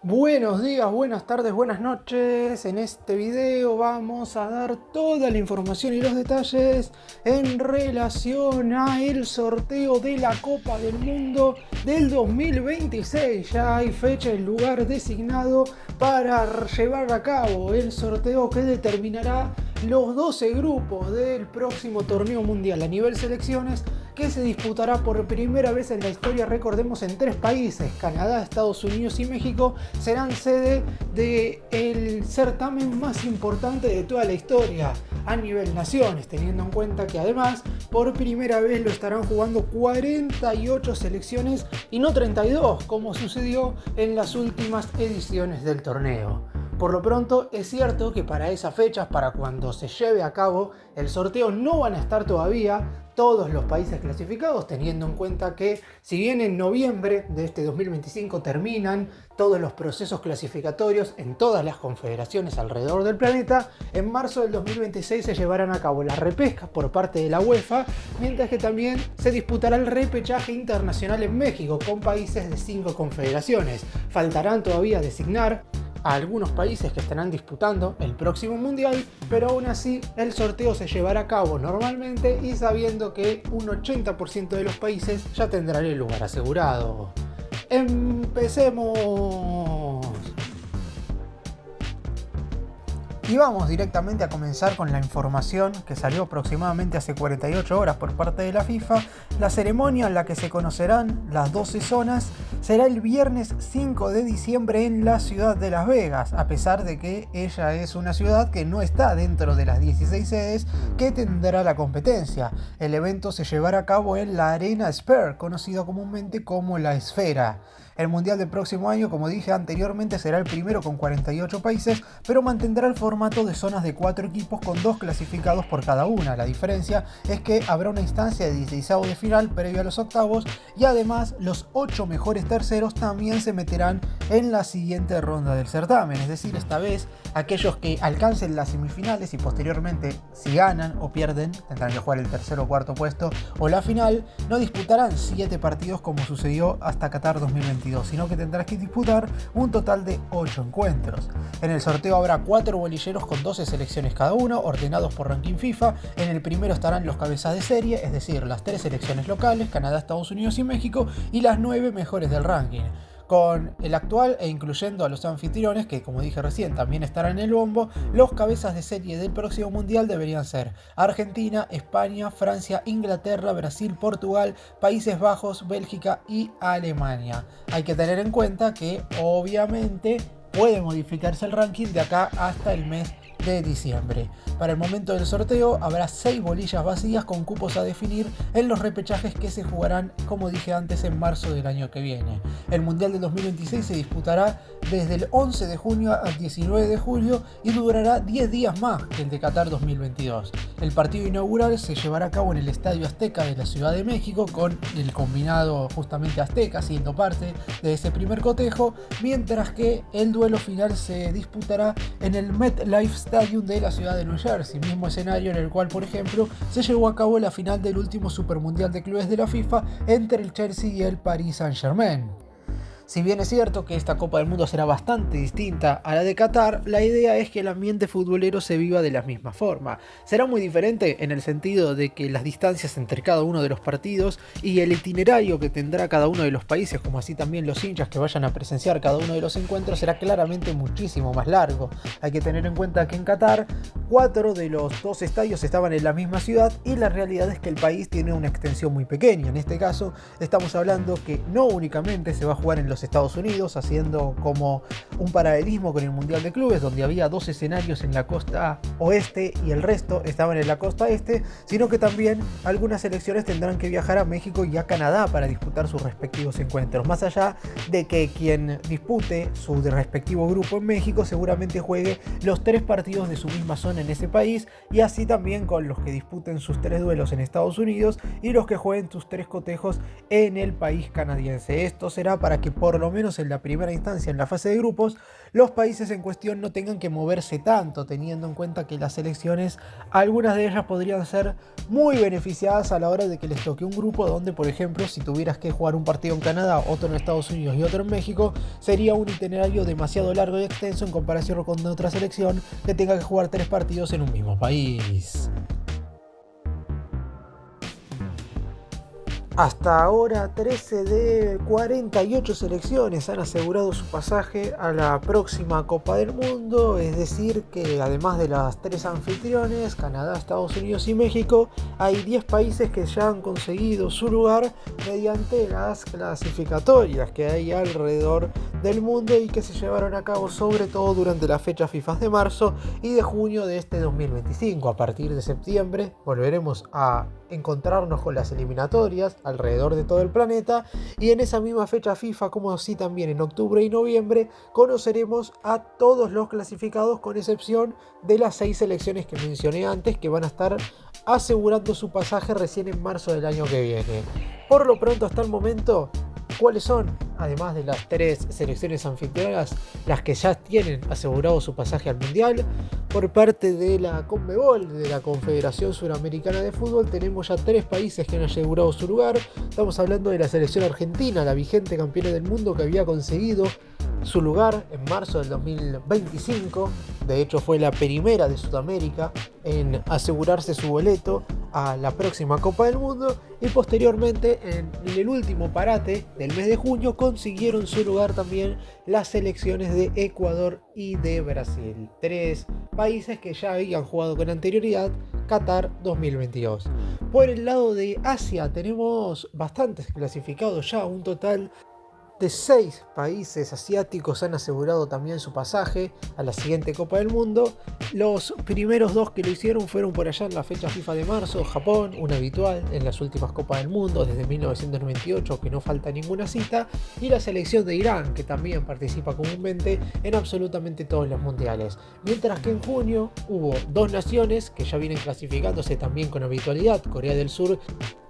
Buenos días, buenas tardes, buenas noches. En este video vamos a dar toda la información y los detalles en relación a el sorteo de la Copa del Mundo del 2026. Ya hay fecha y lugar designado para llevar a cabo el sorteo que determinará los 12 grupos del próximo torneo mundial a nivel selecciones, que se disputará por primera vez en la historia, recordemos, en 3 países, Canadá, Estados Unidos y México, serán sede del certamen más importante de toda la historia a nivel naciones, teniendo en cuenta que además por primera vez lo estarán jugando 48 selecciones y no 32, como sucedió en las últimas ediciones del torneo. Por lo pronto, es cierto que para esas fechas, para cuando se lleve a cabo el sorteo, no van a estar todavía todos los países clasificados, teniendo en cuenta que si bien en noviembre de este 2025 terminan todos los procesos clasificatorios en todas las confederaciones alrededor del planeta, en marzo del 2026 se llevarán a cabo las repescas por parte de la UEFA, mientras que también se disputará el repechaje internacional en México con países de 5 confederaciones. Faltarán todavía designar a algunos países que estarán disputando el próximo mundial, pero aún así el sorteo se llevará a cabo normalmente y sabiendo que un 80% de los países ya tendrán el lugar asegurado. ¡Empecemos! Y vamos directamente a comenzar con la información que salió aproximadamente hace 48 horas por parte de la FIFA. La ceremonia en la que se conocerán las 12 zonas será el viernes 5 de diciembre en la ciudad de Las Vegas, a pesar de que ella es una ciudad que no está dentro de las 16 sedes que tendrá la competencia. El evento se llevará a cabo en la Arena Sphere, conocida comúnmente como la Esfera. El mundial del próximo año, como dije anteriormente, será el primero con 48 países, pero mantendrá el formato de zonas de 4 equipos con 2 clasificados por cada una. La diferencia es que habrá una instancia de 16avos de final previo a los octavos, y además los 8 mejores terceros también se meterán en la siguiente ronda del certamen. Es decir, esta vez aquellos que alcancen las semifinales y posteriormente, si ganan o pierden, tendrán que jugar el tercer o cuarto puesto o la final, no disputarán 7 partidos como sucedió hasta Qatar 2022, sino que tendrás que disputar un total de 8 encuentros. En el sorteo habrá 4 bolilleros con 12 selecciones cada uno, ordenados por ranking FIFA. En el primero estarán los cabezas de serie, es decir, las 3 selecciones locales, Canadá, Estados Unidos y México, y las 9 mejores del ranking. Con el actual e incluyendo a los anfitriones, que como dije recién también estarán en el bombo, los cabezas de serie del próximo mundial deberían ser Argentina, España, Francia, Inglaterra, Brasil, Portugal, Países Bajos, Bélgica y Alemania. Hay que tener en cuenta que obviamente puede modificarse el ranking de acá hasta el mes de diciembre. Para el momento del sorteo habrá 6 bolillas vacías con cupos a definir en los repechajes que se jugarán, como dije antes, en marzo del año que viene. El Mundial del 2026 se disputará desde el 11 de junio al 19 de julio y durará 10 días más que el de Qatar 2022. El partido inaugural se llevará a cabo en el Estadio Azteca de la Ciudad de México, con el combinado justamente azteca siendo parte de ese primer cotejo, mientras que el duelo final se disputará en el MetLife Stadium de la ciudad de New Jersey, mismo escenario en el cual, por ejemplo, se llevó a cabo la final del último Supermundial de Clubes de la FIFA entre el Chelsea y el Paris Saint-Germain. Si bien es cierto que esta Copa del Mundo será bastante distinta a la de Qatar, la idea es que el ambiente futbolero se viva de la misma forma. Será muy diferente en el sentido de que las distancias entre cada uno de los partidos y el itinerario que tendrá cada uno de los países, como así también los hinchas que vayan a presenciar cada uno de los encuentros, será claramente muchísimo más largo. Hay que tener en cuenta que en Qatar 4 de los 2 estadios estaban en la misma ciudad y la realidad es que el país tiene una extensión muy pequeña. En este caso estamos hablando que no únicamente se va a jugar en los Estados Unidos, haciendo como un paralelismo con el Mundial de Clubes, donde había 2 escenarios en la costa oeste y el resto estaban en la costa este, sino que también algunas selecciones tendrán que viajar a México y a Canadá para disputar sus respectivos encuentros, más allá de que quien dispute su respectivo grupo en México seguramente juegue los 3 partidos de su misma zona en ese país, y así también con los que disputen sus 3 duelos en Estados Unidos y los que jueguen sus 3 cotejos en el país canadiense. Esto será para que por lo menos en la primera instancia, en la fase de grupos, los países en cuestión no tengan que moverse tanto, teniendo en cuenta que las selecciones, algunas de ellas podrían ser muy beneficiadas a la hora de que les toque un grupo donde, por ejemplo, si tuvieras que jugar un partido en Canadá, otro en Estados Unidos y otro en México, sería un itinerario demasiado largo y extenso en comparación con otra selección que tenga que jugar 3 partidos en un mismo país. Hasta ahora 13 de 48 selecciones han asegurado su pasaje a la próxima Copa del Mundo, es decir que además de las 3 anfitriones, Canadá, Estados Unidos y México, hay 10 países que ya han conseguido su lugar mediante las clasificatorias que hay alrededor del mundo y que se llevaron a cabo sobre todo durante las fechas FIFA de marzo y de junio de este 2025. A partir de septiembre volveremos a encontrarnos con las eliminatorias alrededor de todo el planeta y en esa misma fecha FIFA, como así también en octubre y noviembre, conoceremos a todos los clasificados con excepción de las 6 selecciones que mencioné antes que van a estar asegurando su pasaje recién en marzo del año que viene. Por lo pronto, hasta el momento, ¿cuáles son, además de las 3 selecciones anfitrionas, las que ya tienen asegurado su pasaje al Mundial? Por parte de la CONMEBOL, de la Confederación Suramericana de Fútbol, tenemos ya 3 países que han asegurado su lugar. Estamos hablando de la selección argentina, la vigente campeona del mundo que había conseguido su lugar en marzo del 2025. De hecho, fue la primera de Sudamérica en asegurarse su boleto a la próxima Copa del Mundo y posteriormente en el último parate del mes de junio consiguieron su lugar también las selecciones de Ecuador y de Brasil, 3 países que ya habían jugado con anterioridad Qatar 2022. Por el lado de Asia tenemos bastantes clasificados ya, un total de 6 países asiáticos han asegurado también su pasaje a la siguiente Copa del Mundo. Los primeros 2 que lo hicieron fueron por allá en la fecha FIFA de marzo. Japón, un habitual en las últimas Copas del Mundo desde 1998, que no falta ninguna cita, y la selección de Irán, que también participa comúnmente en absolutamente todos los mundiales. Mientras que en junio hubo 2 naciones que ya vienen clasificándose también con habitualidad, Corea del Sur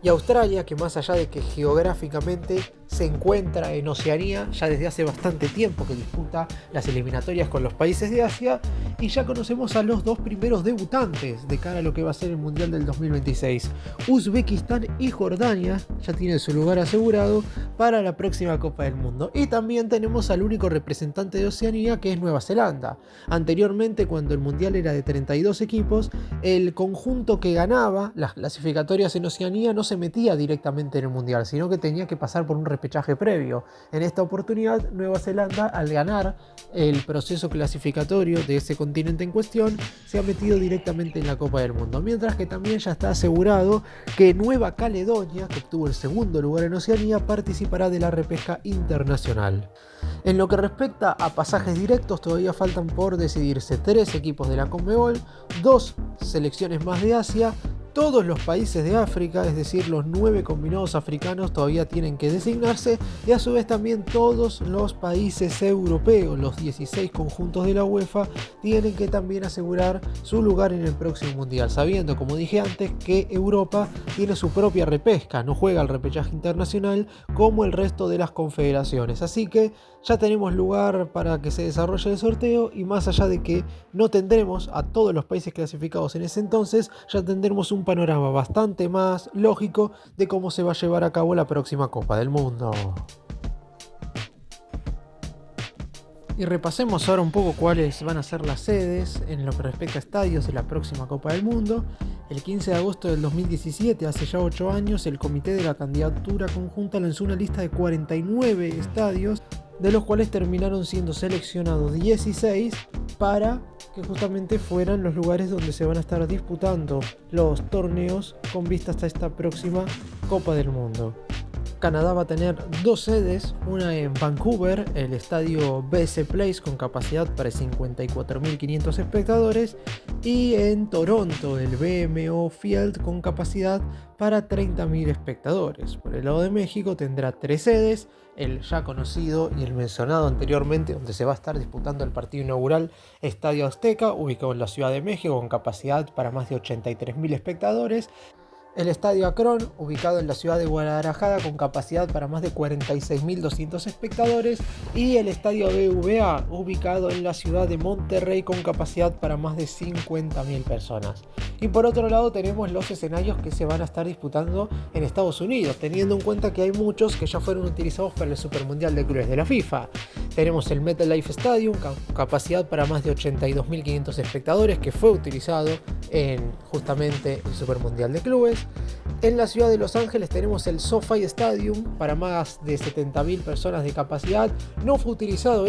y Australia, que más allá de que geográficamente se encuentra en Oceanía, ya desde hace bastante tiempo que disputa las eliminatorias con los países de Asia, y ya conocemos a los 2 primeros debutantes de cara a lo que va a ser el Mundial del 2026. Uzbekistán y Jordania ya tienen su lugar asegurado para la próxima Copa del Mundo. Y también tenemos al único representante de Oceanía, que es Nueva Zelanda. Anteriormente, cuando el Mundial era de 32 equipos, el conjunto que ganaba las clasificatorias en Oceanía no se metía directamente en el Mundial, sino que tenía que pasar por un repechaje previo. En esta oportunidad, Nueva Zelanda, al ganar el proceso clasificatorio de ese continente en cuestión, se ha metido directamente en la Copa del Mundo. Mientras que también ya está asegurado que Nueva Caledonia, que obtuvo el segundo lugar en Oceanía, participará de la repesca internacional. En lo que respecta a pasajes directos, todavía faltan por decidirse 3 equipos de la CONMEBOL, 2 selecciones más de Asia. Todos los países de África, es decir, los 9 combinados africanos, todavía tienen que designarse, y a su vez también todos los países europeos, los 16 conjuntos de la UEFA, tienen que también asegurar su lugar en el próximo Mundial, sabiendo, como dije antes, que Europa tiene su propia repesca, no juega el repechaje internacional como el resto de las confederaciones. Así que ya tenemos lugar para que se desarrolle el sorteo, y más allá de que no tendremos a todos los países clasificados en ese entonces, ya tendremos un panorama bastante más lógico de cómo se va a llevar a cabo la próxima Copa del Mundo. Y repasemos ahora un poco cuáles van a ser las sedes en lo que respecta a estadios de la próxima Copa del Mundo. El 15 de agosto del 2017, hace ya 8 años, el Comité de la Candidatura Conjunta lanzó una lista de 49 estadios, de los cuales terminaron siendo seleccionados 16 para que justamente fueran los lugares donde se van a estar disputando los torneos con vistas a esta próxima Copa del Mundo. Canadá va a tener 2 sedes, una en Vancouver, el estadio BC Place con capacidad para 54.500 espectadores, y en Toronto el BMO Field con capacidad para 30.000 espectadores. Por el lado de México tendrá 3 sedes, el ya conocido y el mencionado anteriormente, donde se va a estar disputando el partido inaugural, Estadio Azteca, ubicado en la Ciudad de México con capacidad para más de 83.000 espectadores. El Estadio Akron, ubicado en la ciudad de Guadalajara con capacidad para más de 46.200 espectadores, y el Estadio BBVA, ubicado en la ciudad de Monterrey con capacidad para más de 50.000 personas. Y por otro lado tenemos los escenarios que se van a estar disputando en Estados Unidos, teniendo en cuenta que hay muchos que ya fueron utilizados para el Super Mundial de Clubes de la FIFA. Tenemos el MetLife Stadium, capacidad para más de 82.500 espectadores, que fue utilizado en justamente el Super Mundial de Clubes. En la ciudad de Los Ángeles tenemos el SoFi Stadium para más de 70.000 personas de capacidad. No fue utilizado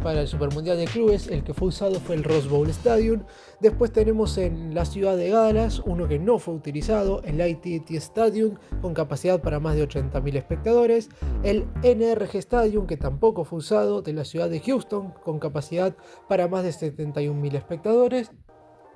para el Super Mundial de Clubes, el que fue usado fue el Rose Bowl Stadium. Después tenemos en la ciudad de Dallas uno que no fue utilizado, el AT&T Stadium con capacidad para más de 80.000 espectadores. El NRG Stadium, que tampoco fue usado, de la ciudad de Houston con capacidad para más de 71.000 espectadores.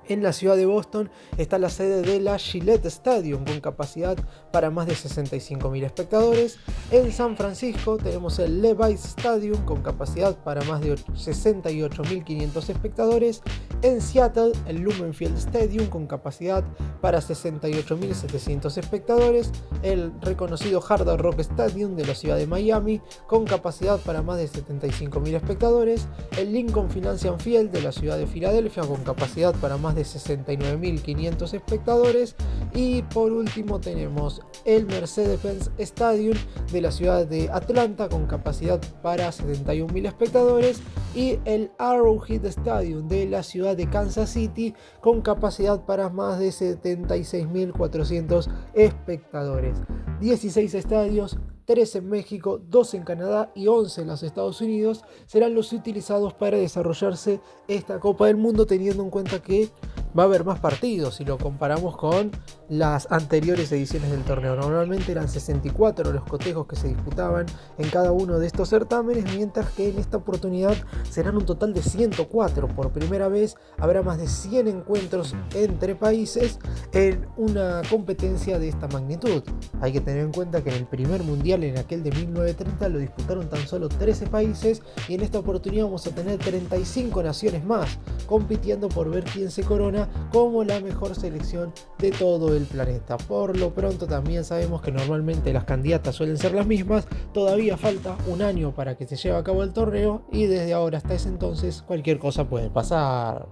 En la ciudad de Boston está la sede de la Gillette Stadium con capacidad para más de 65.000 espectadores. En San Francisco tenemos el Levi's Stadium con capacidad para más de 68.500 espectadores. En Seattle el Lumenfield Stadium con capacidad para 68.700 espectadores. El reconocido Hard Rock Stadium de la ciudad de Miami con capacidad para más de 75.000 espectadores. El Lincoln Financial Field de la ciudad de Filadelfia con capacidad para más de 69.500 espectadores. Y por último tenemos el Mercedes-Benz Stadium de la ciudad de Atlanta con capacidad para 71.000 espectadores, y el Arrowhead Stadium de la ciudad de Kansas City con capacidad para más de 76.400 espectadores. 16 estadios, 3 en México, 2 en Canadá y 11 en los Estados Unidos serán los utilizados para desarrollarse esta Copa del Mundo, teniendo en cuenta que va a haber más partidos si lo comparamos con las anteriores ediciones del torneo. Normalmente eran 64 los cotejos que se disputaban en cada uno de estos certámenes, mientras que en esta oportunidad serán un total de 104. Por primera vez habrá más de 100 encuentros entre países en una competencia de esta magnitud. Hay que tener en cuenta que en el primer mundial, en aquel de 1930, lo disputaron tan solo 13 países, y en esta oportunidad vamos a tener 35 naciones más compitiendo por ver quién se corona como la mejor selección de todo el planeta. Por lo pronto también sabemos que normalmente las candidatas suelen ser las mismas. Todavía falta un año para que se lleve a cabo el torneo, y desde ahora hasta ese entonces cualquier cosa puede pasar.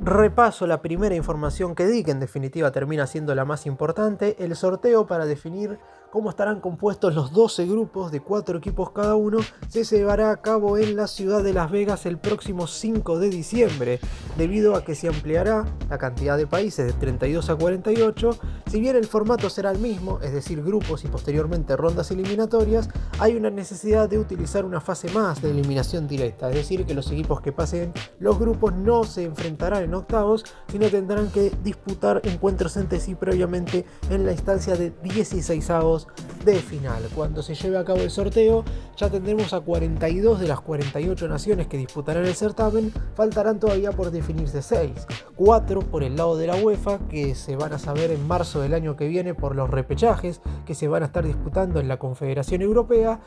Repaso la primera información que di, que en definitiva termina siendo la más importante: el sorteo para definir cómo estarán compuestos los 12 grupos de 4 equipos cada uno se llevará a cabo en la ciudad de Las Vegas el próximo 5 de diciembre, debido a que se ampliará la cantidad de países de 32 a 48. Si bien el formato será el mismo, es decir, grupos y posteriormente rondas eliminatorias, hay una necesidad de utilizar una fase más de eliminación directa, es decir, que los equipos que pasen los grupos no se enfrentarán en octavos, sino tendrán que disputar encuentros entre sí previamente en la instancia de 16avos de final. Cuando se lleve a cabo el sorteo, ya tendremos a 42 de las 48 naciones que disputarán el certamen. Faltarán todavía por definirse 6, 4 por el lado de la UEFA, que se van a saber en marzo del año que viene por los repechajes que se van a estar disputando en la Confederación Europea,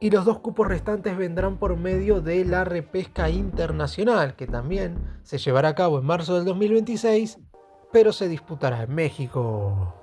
y los 2 cupos restantes vendrán por medio de la repesca internacional, que también se llevará a cabo en marzo del 2026, pero se disputará en México.